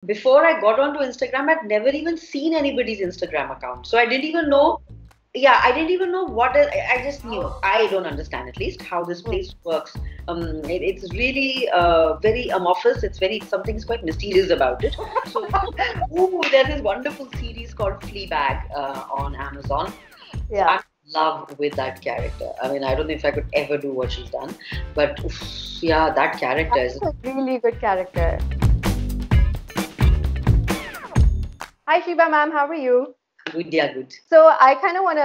before I got onto Instagram, I'd never even seen anybody's Instagram account. So I didn't even know. Yeah, I didn't even know what I just knew. I don't understand at least how this Hmm. place works. It's really very amorphous. It's very something's quite mysterious about it. So, ooh, there's this wonderful series called Fleabag on Amazon. So I'm Yeah. in love with that character. I mean, I don't know if I could ever do what she's done, but oof, yeah, that character is That's a really good character. Hi, Shiba ma'am. How are you? good. Yeah, good. So I kind of want to,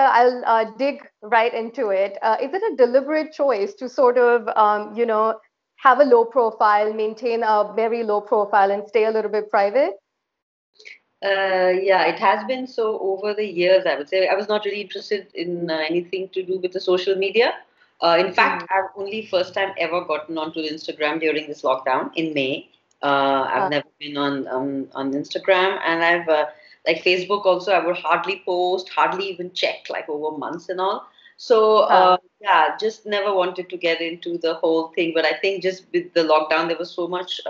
I'll dig right into it. Is it a deliberate choice to sort of, have a low profile, maintain a very low profile, and stay a little bit private? Yeah, it has been so over the years. I would say I was not really interested in anything to do with the social media. In Hmm. fact, I've only first time ever gotten onto Instagram during this lockdown in May. I've Uh, never been on Instagram, and I've like Facebook also. I would hardly post, hardly even check, like over months and all. So uh, yeah, just never wanted to get into the whole thing. But I think just with the lockdown, there was so much.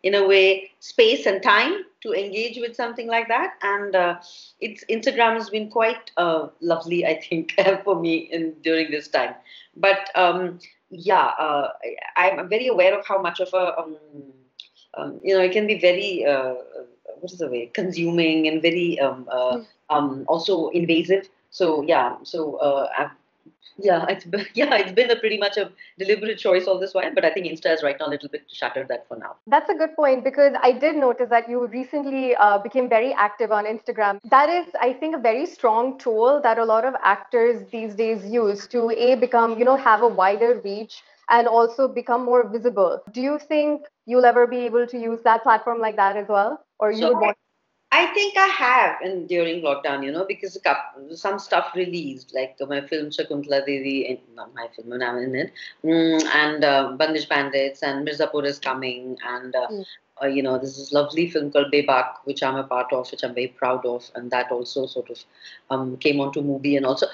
In a way space and time to engage with something like that, and it's Instagram has been quite lovely, I think, for me in during this time. But yeah, I'm very aware of how much of a it can be very what is the way consuming and very also invasive. So yeah, so yeah, yeah, it's been a pretty much a deliberate choice all this while, but I think Insta has right now a little bit shattered that for now. that's a good point because I did notice that you recently became very active on Instagram. That is, I think, a very strong tool that a lot of actors these days use to a become, have a wider reach and also become more visible. Do you think you'll ever be able to use that platform like that as well, or you So would want? I think I have in during lockdown, because some stuff released, like my film Shakuntala Devi, not my film, when I'm in it, and Bandish Bandits and Mirzapur is coming, and this is lovely film called Bebak, which I'm a part of, which I'm very proud of, and that also sort of came onto movie and also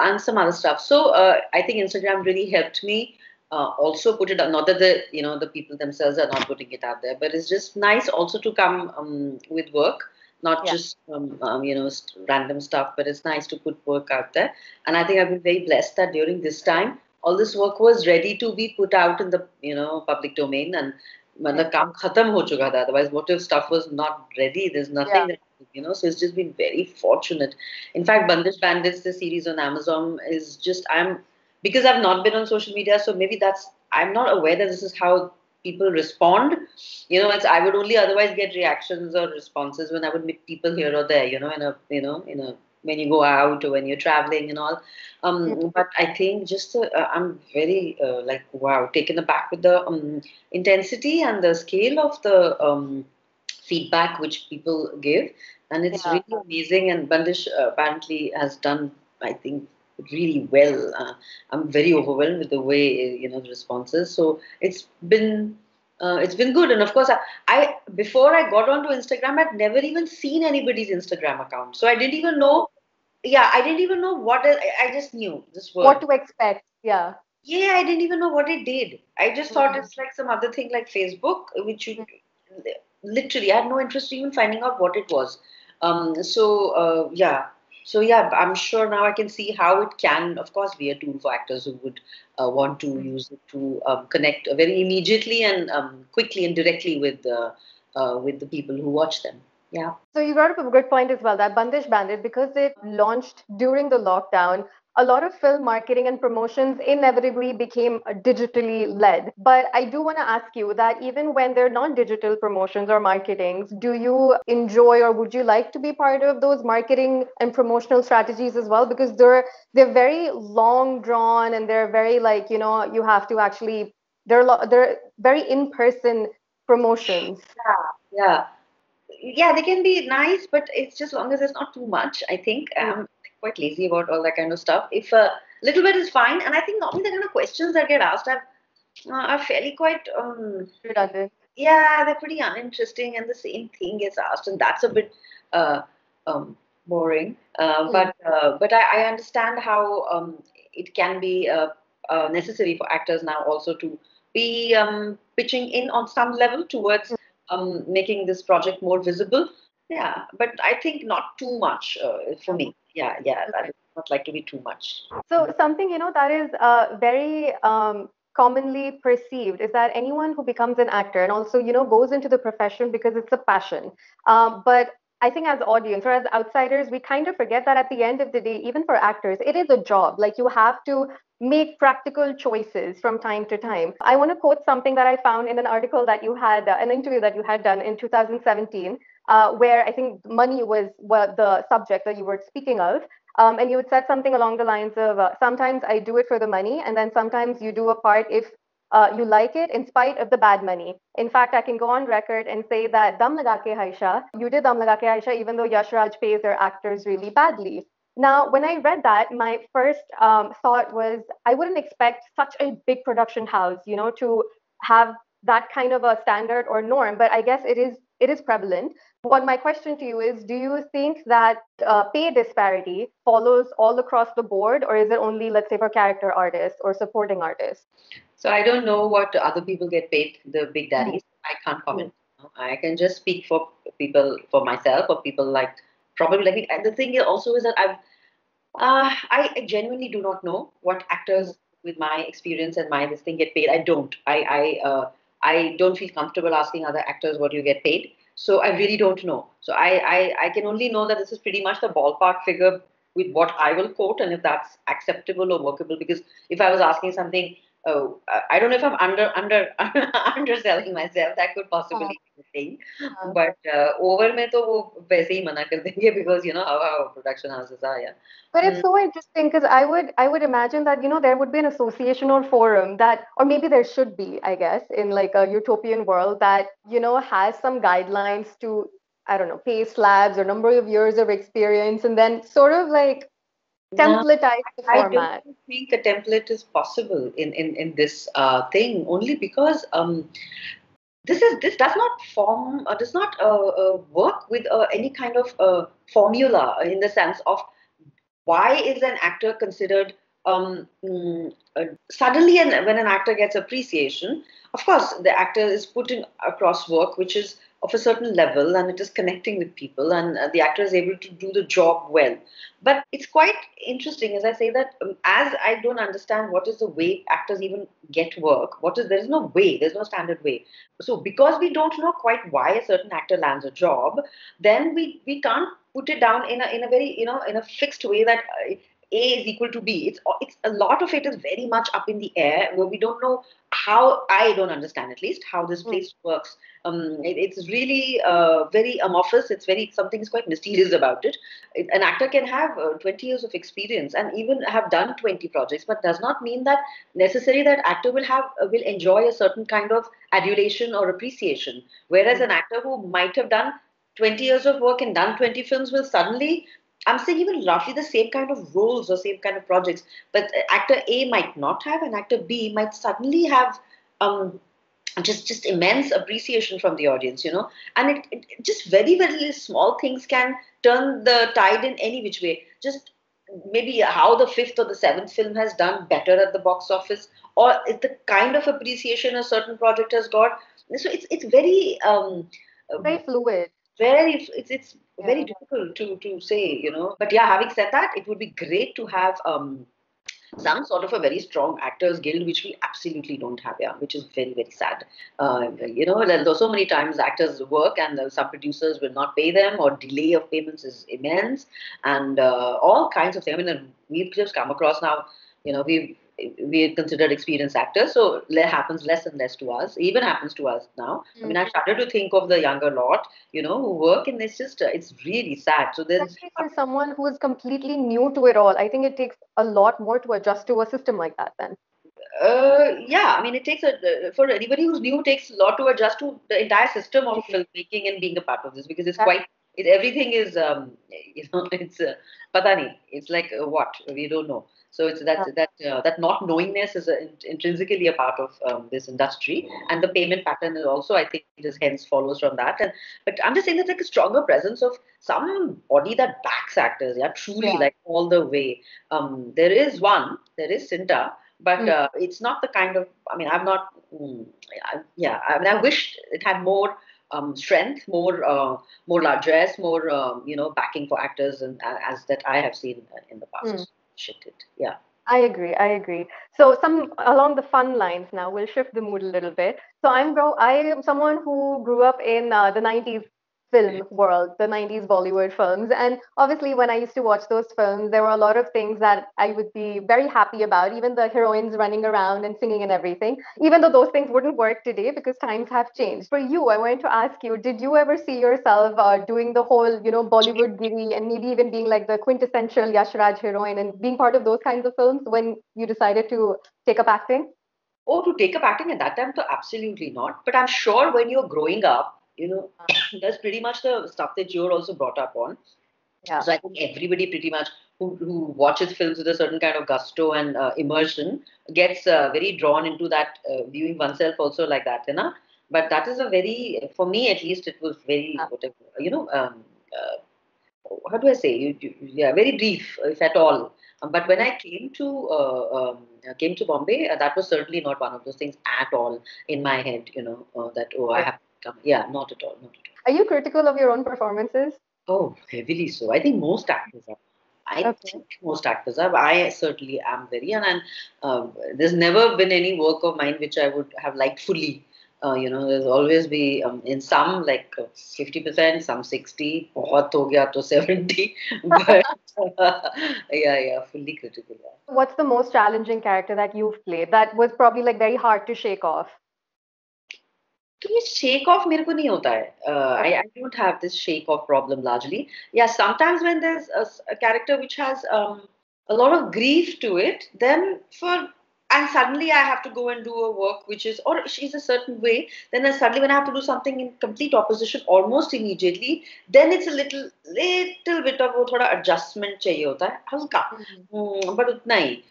and some other stuff. So I think Instagram really helped me. Also put it out, not that the people themselves are not putting it out there, but it's just nice also to come with work, not Yeah. just random stuff, but it's nice to put work out there. And I think I've been very blessed that during this time all this work was ready to be put out in the public domain, and मतलब काम खत्म हो चुका था. Otherwise, what if stuff was not ready? There's Yeah. nothing that So it's just been very fortunate. In fact, Bandish Bandits, the series on Amazon, is just because I've not been on social media, so maybe I'm not aware that this is how people respond. I would only otherwise get reactions or responses when I would meet people here or there, in a when you go out or when you're traveling and all. But I think just I'm very like wow, taken aback with the intensity and the scale of the feedback which people give, and it's Yeah. really amazing. And Bandish apparently has done, I think, really well. I'm very overwhelmed with the way the responses. So it's been good, and of course, I before I got onto Instagram, I'd never even seen anybody's Instagram account, so I didn't even know. Yeah, I didn't even know I just knew this What word. to expect? Yeah. Yeah, I didn't even know what it did. I just thought Mhm. it's like some other thing like Facebook, which you literally I had no interest even finding out what it was. Yeah. So yeah, I'm sure now I can see how it can, of course, be a tool for actors who would want to use it to connect very immediately and quickly and directly with the people who watch them. Yeah. So you brought up a good point as well that Bandish Bandit, because it launched during the lockdown, a lot of film marketing and promotions inevitably became digitally led. But I do want to ask you that even when they're non-digital promotions or marketings, do you enjoy or would you like to be part of those marketing and promotional strategies as well? Because they're very long drawn and they're very like, you have to actually they're very in-person promotions. Yeah. Yeah. Yeah, they can be nice, but it's just long as it's not too much. I think I'm quite lazy about all that kind of stuff. If a little bit is fine, and I think normally the kind of questions that get asked are fairly quite Redundant. yeah, they're pretty uninteresting, and the same thing gets asked, and that's a bit uh, boring. But I understand how it can be necessary for actors now also to be pitching in on some level towards making this project more visible. Yeah, but I think not too much for me. Yeah, yeah, I would not like to be too much. So something, that is very commonly perceived is that anyone who becomes an actor and also, goes into the profession because it's a passion. But I think as audience or as outsiders, we kind of forget that at the end of the day, even for actors, it is a job. Like you have to make practical choices from time to time. I want to quote something that I found in an article that you had, an interview that you had done in 2017, where I think money was the subject that you were speaking of. And you had said something along the lines of sometimes I do it for the money, and then sometimes you do a part if you like it in spite of the bad money. In fact, I can go on record and say that Dum Laga Ke Haisha, you did Dum Laga Ke Haisha, even though Yash Raj pays their actors really badly. Now, when I read that, my first thought was I wouldn't expect such a big production house, to have that kind of a standard or norm, but I guess it is prevalent. What my question to you is, do you think that pay disparity follows all across the board, or is it only, let's say, for character artists or supporting artists? So I don't know what other people get paid, the big Mm, daddies. I can't mm, comment. I can just speak for people, for myself, or people like probably like. And the thing also is that I genuinely do not know what mm, actors with my experience and my this thing get paid. I don't. I don't feel comfortable asking other actors what you get paid. So I really don't know. So I can only know that this is pretty much the ballpark figure with what I will quote, and if that's acceptable or workable. Because if I was asking something, oh, I don't know if I'm underselling myself. That could possibly uh, be the thing. uh. But over में तो वो वैसे ही मना कर देंगे because you know how production houses are. Yeah. But it's Mm. so interesting because I would imagine that there would be an association or forum that, or maybe there should be, I guess, in like a utopian world that has some guidelines to, I don't know, pay slabs or number of years of experience, and then sort of like No, templatize the I don't format. think a template is possible in this thing only because this does not form does not work with any kind of formula in the sense of why is an actor considered suddenly when an actor gets appreciation, of course the actor is putting across work which is of a certain level and it is connecting with people and the actor is able to do the job well. But it's quite interesting as I say that as I don't understand what is the way actors even get work, what is there is no way, there's no standard way. So because we don't know quite why a certain actor lands a job, then we can't put it down in a very in a fixed way that A is equal to B. It's a lot of it is very much up in the air where we don't know how. I don't understand at least how this Mm. place works. It's really very amorphous. It's very something is quite mysterious about it. An actor can have 20 years of experience and even have done 20 projects, but does not mean that necessarily that actor will enjoy a certain kind of adulation or appreciation. Whereas Mm. an actor who might have done 20 years of work and done 20 films will suddenly, I'm saying even roughly the same kind of roles or same kind of projects, but actor A might not have, and actor B might suddenly have um, just immense appreciation from the audience, and it just very, very small things can turn the tide in any which way. Just maybe how the fifth or the seventh film has done better at the box office, or it's the kind of appreciation a certain project has got. So it's very Very fluid. very it's very Yeah. difficult to say, but yeah, having said that, it would be great to have some sort of a very strong actors guild, which we absolutely don't have, yeah, which is very, very sad. There's so many times actors work and some producers will not pay them or delay of payments is immense and all kinds of things. I mean, we've just come across now, we considered experienced actors, so it happens less and less to us. Even happens to us now. I mean, Mm. I started to think of the younger lot, who work, and it's really sad. So there's Especially for someone who is completely new to it all, I think it takes a lot more to adjust to a system like that then. yeah, I mean, it takes for anybody who's new, it takes a lot to adjust to the entire system of filmmaking and being a part of this because it's That- quite, everything is, it's, pata nahi. It's like what we don't know. So it's that not knowingness is intrinsically a part of this industry, and the payment pattern is also, I think, it is hence follows from that. And but I'm just saying that like a stronger presence of somebody that backs actors, yeah, truly yeah. like all the way. There is Cinta, but Mm. it's not the kind of. I mean, I'm not. Yeah, I mean, I wish it had more. strength, more largesse, more backing for actors, and as that I have seen in the Hmm. past. Shit, it. Yeah. I agree. I agree. So some along the fun lines now, we'll shift the mood a little bit. So I am someone who grew up in the 90s film world, the 90s Bollywood films. And obviously when I used to watch those films, there were a lot of things that I would be very happy about, even the heroines running around and singing and everything, even though those things wouldn't work today because times have changed. For you, I wanted to ask you, did you ever see yourself doing the whole, Bollywood giri and maybe even being like the quintessential Yash Raj heroine and being part of those kinds of films when you decided to take up acting? Oh, to take up acting at that time, so absolutely not. But I'm sure when you're growing up, that's pretty much the stuff that you're also brought up on. Yeah. So I think everybody pretty much who watches films with a certain kind of gusto and immersion gets very drawn into that viewing oneself also like that, you know. But that is a very, for me at least, it was very whatever, how do I say? Yeah, very brief, if at all. But when I came to Bombay, that was certainly not one of those things at all in my head. That I have to come. Yeah, not at all, not at Are you critical of your own performances? all. Oh, heavily so. I think most actors are. I Okay. think most actors are. I certainly am very, and there's never been any work of mine which I would have liked fully. There's always be in some like 50%, some 60, बहुत हो गया तो 70, but yeah, fully critical. Yeah. What's the most challenging character that you've played that was probably like very hard to shake off? तो ये shake off मेरे को नहीं होता है. I don't have this shake off problem largely. Yeah, sometimes when there's a character which has a lot of grief to it, then and suddenly I have to go and do a work which is, or she's a certain way, then suddenly when I have to do something in complete opposition almost immediately, then it's a little bit of वो थोड़ा adjustment चाहिए होता है हल्का. Mhm. But उतना ही.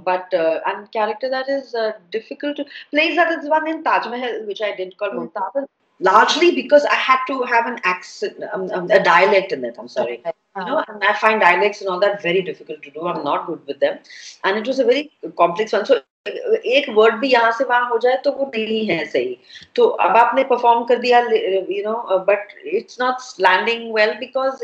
But and character that is difficult to plays that is one in Taj Mahal, which I did called Mhm. Mumtaz. Largely because I had to have an accent, a dialect in it. I'm sorry. Right. And I find dialects and all that very difficult to do. I'm not good with them, and it was a very complex one. So एक word भी यहाँ से वहाँ हो जाए तो वो नहीं है सही. तो अब आपने परफॉर्म कर दिया, but it's not landing well because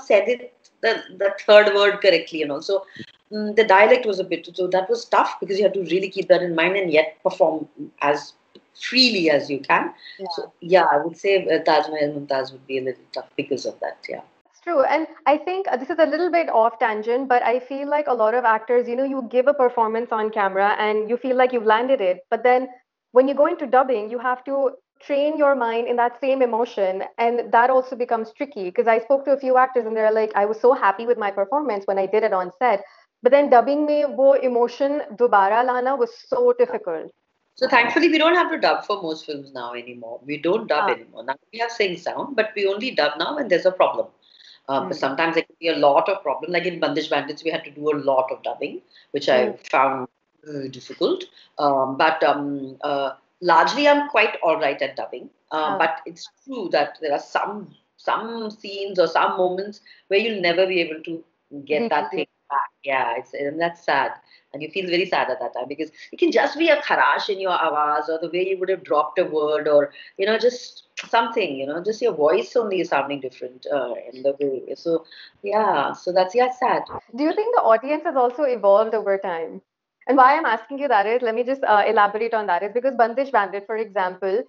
said it the third word correctly, So the dialect was a bit, so that was tough because you have to really keep that in mind and yet perform as freely as you can. Yeah. So yeah, I would say Taj Mahal Mumtaz would be a little tough because of that. Yeah. It's true. And I think this is a little bit off tangent, but I feel like a lot of actors, you give a performance on camera and you feel like you've landed it. But then when you go into dubbing, you have to train your mind in that same emotion. And that also becomes tricky because I spoke to a few actors and they're like, I was so happy with my performance when I did it on set. But then dubbing mein wo emotion dobara lana was so difficult. So thankfully, we don't have to dub for most films now anymore. We don't dub Ah, anymore. Now we have sing sound, but we only dub now when there's a problem. But hmm. sometimes there could be a lot of problem. Like in Bandish Bandits, we had to do a lot of dubbing, which Hmm. I found difficult. But largely, I'm quite all right at dubbing. Ah, But it's true that there are some scenes or some moments where you'll never be able to get that thing recreate. back. Yeah, and that's sad. And you feel very sad at that time because it can just be a kharash in your awaz or the way you would have dropped a word or, just something, just your voice only is sounding different in the way. So, yeah, so that's, yeah, sad. Do you think the audience has also evolved over time? And why I'm asking you that is, let me just elaborate on that, is because Bandish Bandit, for example,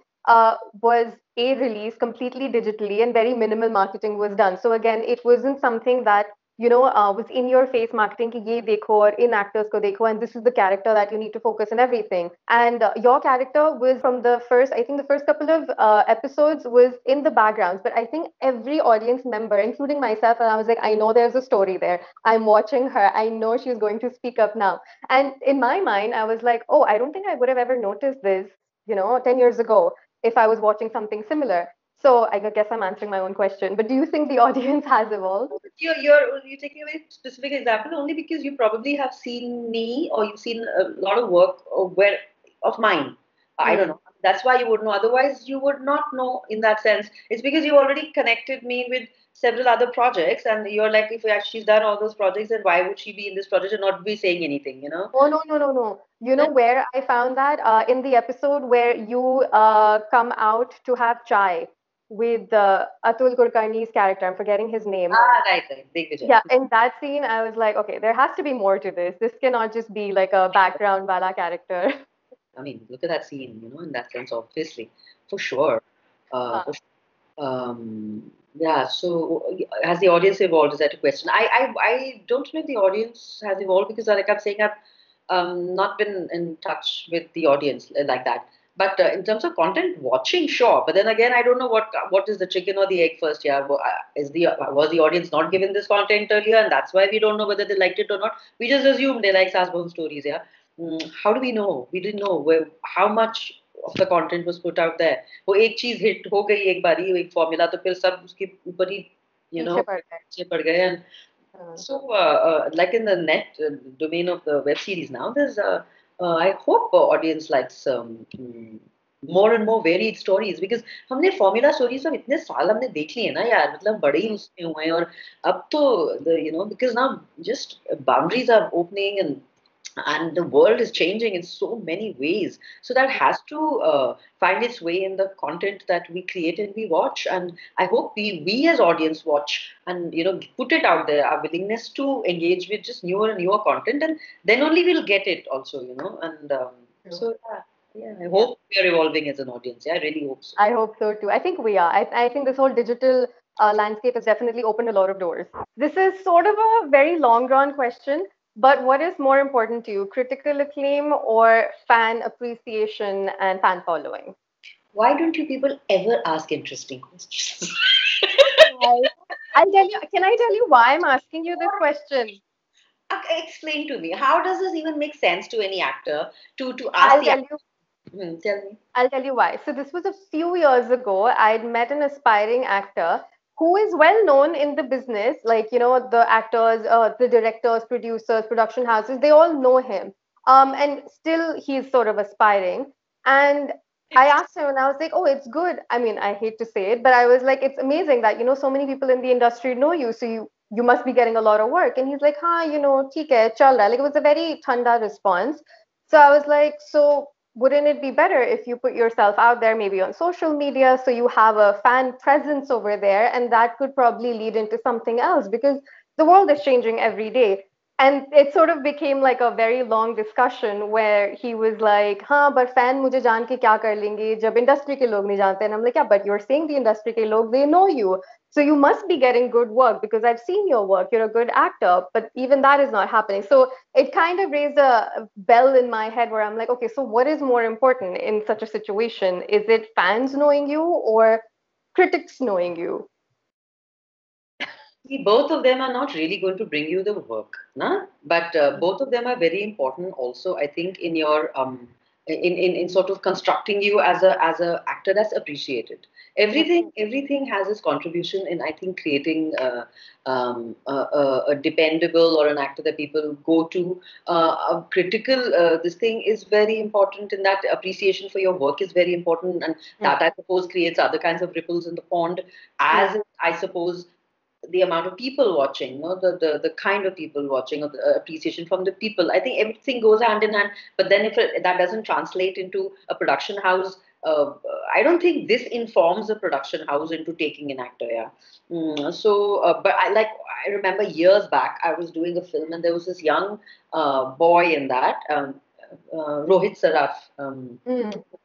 was a release completely digitally and very minimal marketing was done. So again, it wasn't something that was in your face marketing ki ye dekho or in actors ko dekho and this is the character that you need to focus and everything. And your character was from the first, I think the first couple of episodes was in the backgrounds, but I think every audience member, including myself, and I was like, I know there's a story there. I'm watching her. I know she's going to speak up now. And in my mind, I was like, oh, I don't think I would have ever noticed this, 10 years ago if I was watching something similar. So I guess I'm answering my own question. But do you think the audience has evolved? You're taking a very specific example only because you probably have seen me or you've seen a lot of work where of mine. I don't Hmm. know. That's why you would know. Otherwise, you would not know in that sense. It's because you already connected me with several other projects, and you're like, if she's done all those projects, then why would she be in this project and not be saying anything, you know? Oh, no, no, no, no. You know where I found that? In the episode where you come out to have chai with Atul Kulkarni's character. I'm forgetting his name. Right, right. Digvijay. Yeah, in that scene, I was like, okay, there has to be more to this. This cannot just be like a background wala character. I mean, look at that scene, you know, in that sense, obviously, for sure. Huh. For yeah, so has the audience evolved? Is that a question? I don't know if the audience has evolved because, like I'm saying, I've not been in touch with the audience like that. But in terms of content, watching, sure. But then again, I don't know what is the chicken or the egg first. Yeah, was the audience not given this content earlier, and that's why we don't know whether they liked it or not. We just assume they like Saas Bahu stories. Yeah, how do we know? We didn't know how much of the content was put out there. वो एक चीज hit हो गई एक बारी एक formula तो फिर सब उसके ऊपर ही you know पीछे पड़ गए. पीछे पड़ गए and हाँ. so like in the net domain of the web series now there's I hope audience likes more and more varied stories because हमने फॉर्मूला स्टोरीज अब इतने साल हमने देख लिए ना यार मतलब बड़े ही उसमें हुए हैं और अब तो you know because now just boundaries are opening and the world is changing in so many ways so that has to find its way in the content that we create and we watch and I hope we as audience watch and you know put it out there our willingness to engage with just newer and newer content and then only we'll get it also you know and True. so yeah I Yeah. hope we are evolving as an audience yeah I really hope so I hope so too. I think we are. I think this whole digital landscape has definitely opened a lot of doors. This is sort of a very long run question, but what is more important to you, critical acclaim or fan appreciation and fan following? why don't you people ever ask interesting questions Why? I'll tell you, can I tell you why I'm asking you this question? Okay, explain to me how does this even make sense to any actor to ask I'll the tell you. tell me. I'll tell you why. So this was a few years ago. I'd met an aspiring actor who is well known in the business. Like, you know, the actors, the directors, producers, production houses, they all know him. And still he's sort of aspiring. And I asked him and I was like, oh, it's good. I mean, I hate to say it, but I was like, it's amazing that, you know, so many people in the industry know you. So you must be getting a lot of work. And he's like, ha, you know, theek hai, chal raha. Like it was a very thanda response. So I was like, so wouldn't it be better if you put yourself out there maybe on social media so you have a fan presence over there and that could probably lead into something else because the world is changing every day and it sort of became like a very long discussion where he was like हाँ but fan मुझे जान के क्या कर लेंगे जब industry के लोग नहीं जानते and I'm like yeah but you're saying the industry के लोग they know you so you must be getting good work because I've seen your work. You're a good actor, but even that is not happening. So it kind of raised a bell in my head where I'm like, okay, so what is more important in such a situation? Is it fans knowing you or critics knowing you? See, both of them are not really going to bring you the work, na? But both of them are very important also, I think, in your in sort of constructing you as a actor that's appreciated. Everything has its contribution in I think creating a dependable or an actor that people go to. A critical this thing is very important in that appreciation for your work is very important, and that I suppose creates other kinds of ripples in the pond. As I suppose the amount of people watching, no, the kind of people watching, or the appreciation from the people. I think everything goes hand in hand. But then if that doesn't translate into a production house, I don't think this informs a production house into taking an actor. Yeah. But I remember years back, I was doing a film, and there was this young boy in that. Rohit Saraf,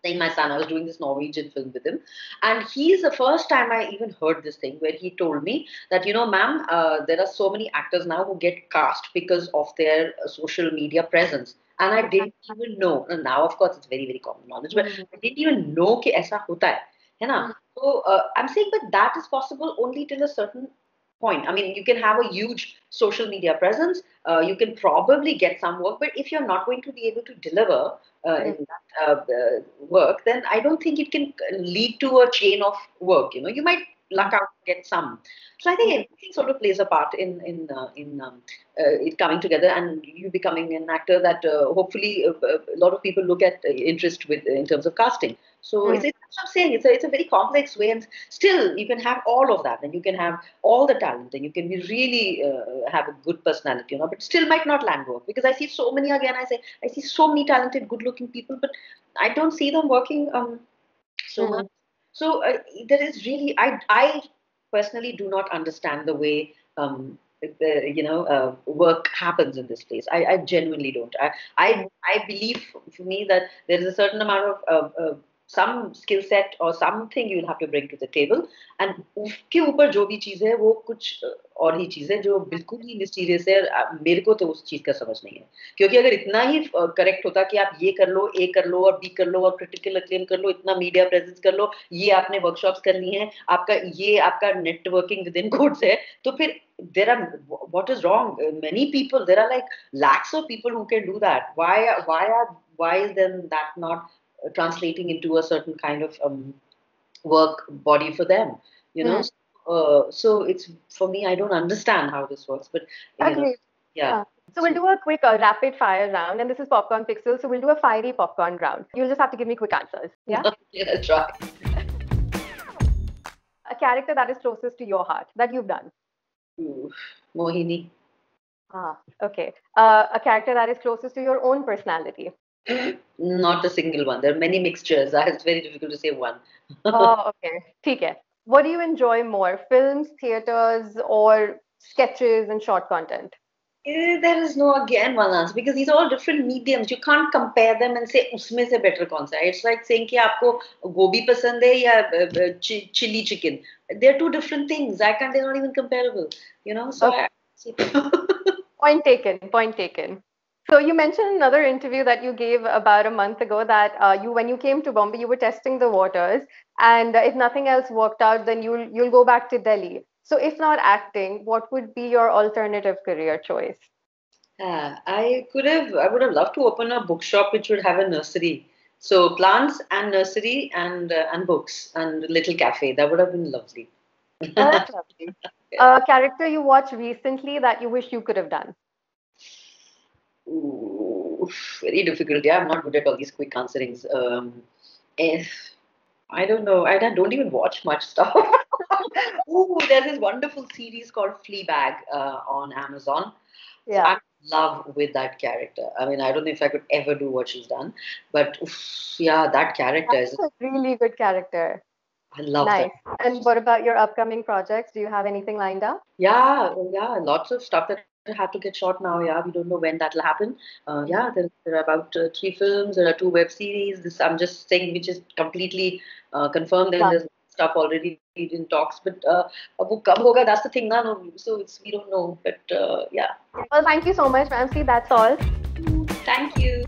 playing my son. I was doing this Norwegian film with him. And he's the first time I even heard this thing where he told me that, you know, ma'am, there are so many actors now who get cast because of their social media presence. And I didn't even know. And now, of course, it's very, very common knowledge, but I didn't even know कि ऐसा होता है, है ना? So I'm saying, but that is possible only till a certain point. I mean, you can have a huge social media presence. You can probably get some work, but if you're not going to be able to deliver in that work, then I don't think it can lead to a chain of work. You know, you might luck out and get some. So I think everything sort of plays a part in it coming together and you becoming an actor that hopefully a lot of people look at interest with in terms of casting. So it's that's what I'm saying. It's a very complex way, and still you can have all of that, and you can have all the talent, and you can be really have a good personality, but still might not land work, because I see so many, again I see so many talented, good-looking people, but I don't see them working so much. So there is really, I personally do not understand the way work happens in this place. I genuinely don't. I believe, for me, that there is a certain amount of some skill set or something you'll have to bring to the table, and उसके ऊपर जो भी चीज़ है वो कुछ और ही चीज़ है जो बिल्कुल ही मिस्टीरियस है। मेरे को तो उस चीज़ का समझ नहीं है, क्योंकि अगर इतना ही करेक्ट होता कि आप ये कर लो, ए कर लो और बी कर लो और क्रिटिकल अक्लेम कर लो, इतना मीडिया प्रेजेंस कर लो, ये आपने वर्कशॉप्स करनी है, आपका नेटवर्किंग विद इन गुड्स है, तो फिर there are, what is wrong? Many people, there are like lakhs of people who can do that. Why is then that not translating into a certain kind of work body for them? So it's, for me, I don't understand how this works, but yeah. So we'll do a quick rapid fire round, and this is Popcorn Pixel. So we'll do a fiery popcorn round. You'll just have to give me quick answers. Yeah. Yeah, try. A character that is closest to your heart that you've done. Mohini. Okay. A character that is closest to your own personality. Not a single one. There are many mixtures. It's very difficult to say one. Oh, okay. ठीक है. What do you enjoy more, films, theaters, or sketches and short content? There is no, again, one answer, because these are all different mediums. You can't compare them and say उसमें से better कौन सा है. It's like saying कि आपको गोभी पसंद है या chili chicken. They're two different things. They're not even comparable. So okay. Point taken. Point taken. So you mentioned another interview that you gave about a month ago that when you came to Bombay, you were testing the waters, and if nothing else worked out, then you'll go back to Delhi. So if not acting, what would be your alternative career choice? I would have loved to open a bookshop which would have a nursery. So plants and nursery and books and a little cafe. That would have been lovely. That's lovely. A character you watched recently that you wish you could have done? Ooh, very difficult. Yeah, I'm not good at all these quick answerings. I don't know. I don't even watch much stuff. There's this wonderful series called Fleabag on Amazon. Yeah. So I'm in love with that character. I mean, I don't know if I could ever do what she's done, but yeah, that character is a really good character. I love that. And what about your upcoming projects? Do you have anything lined up? Yeah, lots of stuff that have to get shot now. Yeah, we don't know when that'll happen. There are about 3 films. There are 2 web series. This I'm just saying, which is completely confirmed. And there's stuff already in talks. But wo kab hoga, that's the thing, na? No, so we don't know. But yeah. Well, thank you so much, Mansi. That's all. Thank you.